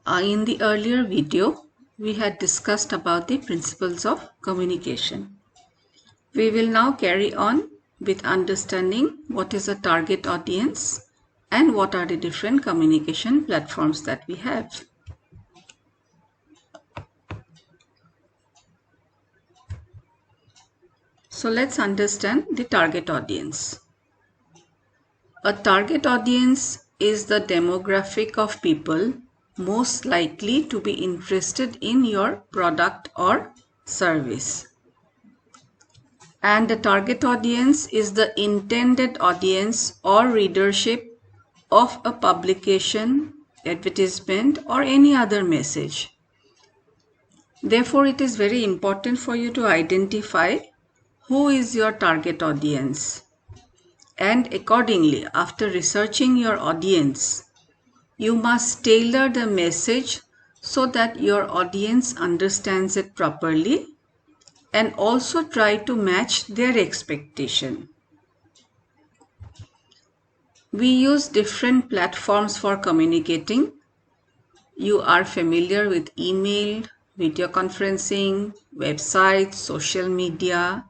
In the earlier video, we had discussed about the principles of communication. We will now carry on with understanding what is a target audience and what are the different communication platforms that we have. So let's understand the target audience. A target audience is the demographic of people most likely to be interested in your product or service. And the target audience is the intended audience or readership of a publication, advertisement, or any other message. Therefore, it is very important for you to identify who is your target audience. And accordingly, after researching your audience, you must tailor the message so that your audience understands it properly and also try to match their expectation. We use different platforms for communicating. You are familiar with email, video conferencing, websites, social media,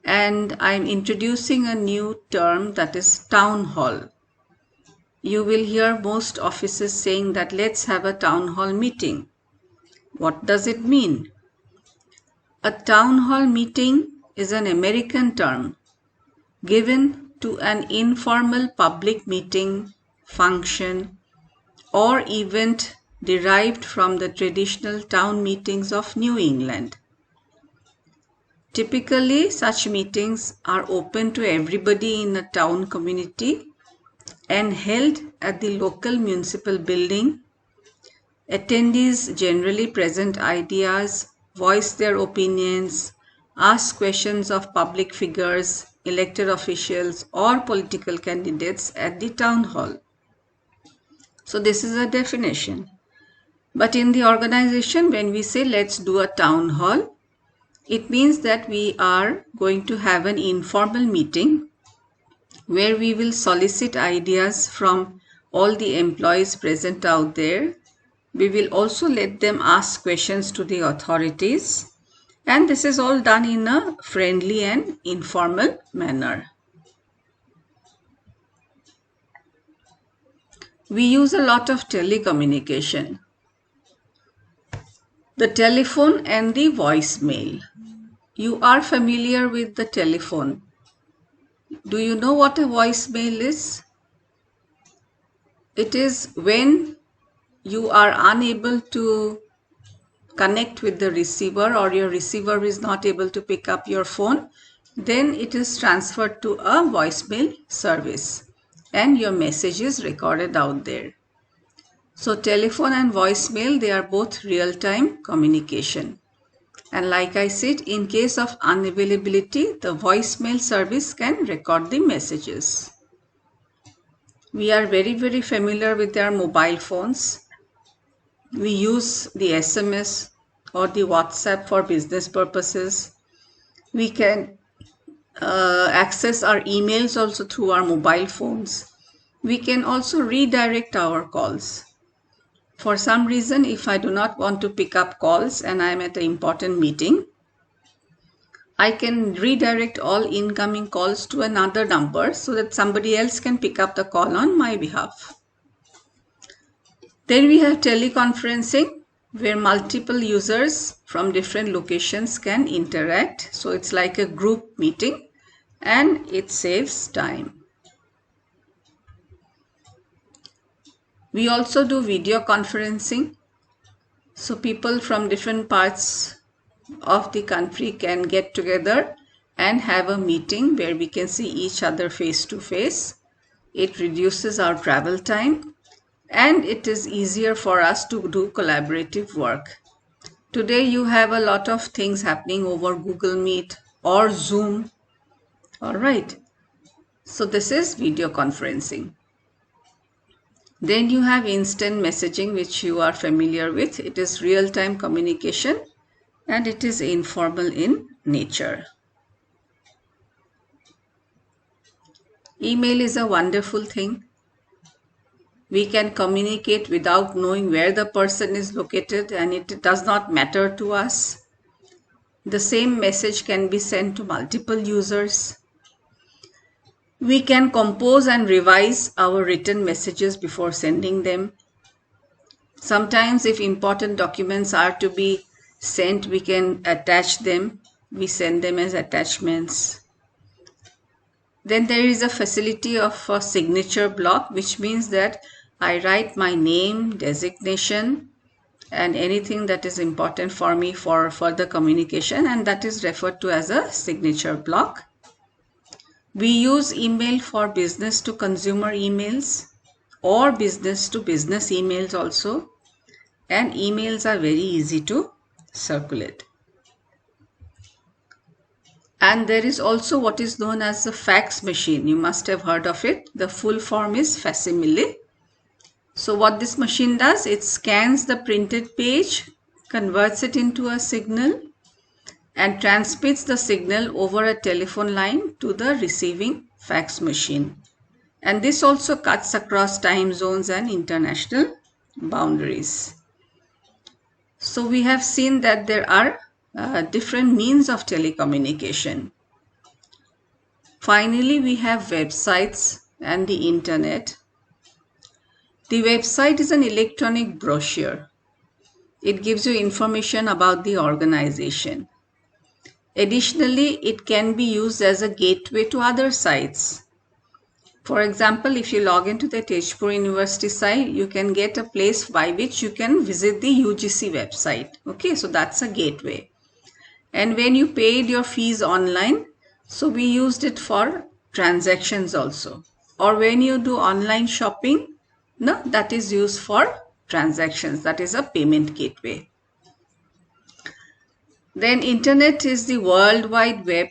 and I'm introducing a new term, that is town hall. You will hear most offices saying that let's have a town hall meeting. What does it mean? A town hall meeting is an American term given to an informal public meeting, function, or event derived from the traditional town meetings of New England. Typically, such meetings are open to everybody in a town community and held at the local municipal building. Attendees generally present ideas, voice their opinions, ask questions of public figures, elected officials, or political candidates at the town hall. So this is a definition. But in the organization, when we say let's do a town hall, it means that we are going to have an informal meeting where we will solicit ideas from all the employees present out there. We will also let them ask questions to the authorities, and this is all done in a friendly and informal manner. We use a lot of telecommunication. The telephone and the voicemail. You are familiar with the telephone. Do you know what a voicemail is? It is when you are unable to connect with the receiver or your receiver is not able to pick up your phone, then it is transferred to a voicemail service and your message is recorded out there. So telephone and voicemail, they are both real-time communication. And like I said, in case of unavailability, the voicemail service can record the messages. We are very familiar with our mobile phones. We use the SMS or the WhatsApp for business purposes. We can access our emails also through our mobile phones. We can also redirect our calls. For some reason, if I do not want to pick up calls and I am at an important meeting, I can redirect all incoming calls to another number so that somebody else can pick up the call on my behalf. Then we have teleconferencing, where multiple users from different locations can interact. So it's like a group meeting and it saves time. We also do video conferencing. So people from different parts of the country can get together and have a meeting where we can see each other face to face. It reduces our travel time and it is easier for us to do collaborative work. Today you have a lot of things happening over Google Meet or Zoom. All right. So this is video conferencing. Then you have instant messaging, which you are familiar with. It is real-time communication and it is informal in nature. Email is a wonderful thing. We can communicate without knowing where the person is located, and it does not matter to us. The same message can be sent to multiple users. We can compose and revise our written messages before sending them. Sometimes if important documents are to be sent, we can attach them. We send them as attachments. Then there is a facility of a signature block, which means that I write my name, designation, and anything that is important for me for further communication, and that is referred to as a signature block. We use email for business to consumer emails or business to business emails also, and emails are very easy to circulate. And there is also what is known as the fax machine. You must have heard of it. The full form is facsimile. So what this machine does, it scans the printed page, converts it into a signal, and transmits the signal over a telephone line to the receiving fax machine. And this also cuts across time zones and international boundaries. So we have seen that there are different means of telecommunication. Finally, we have websites and the internet. The website is an electronic brochure. It gives you information about the organization. Additionally, it can be used as a gateway to other sites. For example, if you log into the Tezpur University site, you can get a place by which you can visit the UGC website. Okay, so that's a gateway. And when you paid your fees online, so we used it for transactions also. Or when you do online shopping, no, that is used for transactions. That is a payment gateway. Then internet is the World Wide Web,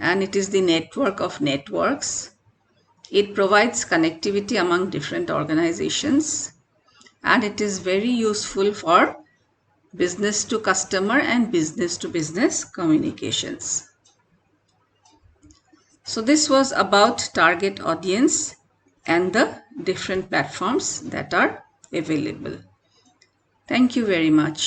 and it is the network of networks. It provides connectivity among different organizations, and it is very useful for business to customer and business to business communications. So this was about target audience and the different platforms that are available. Thank you very much.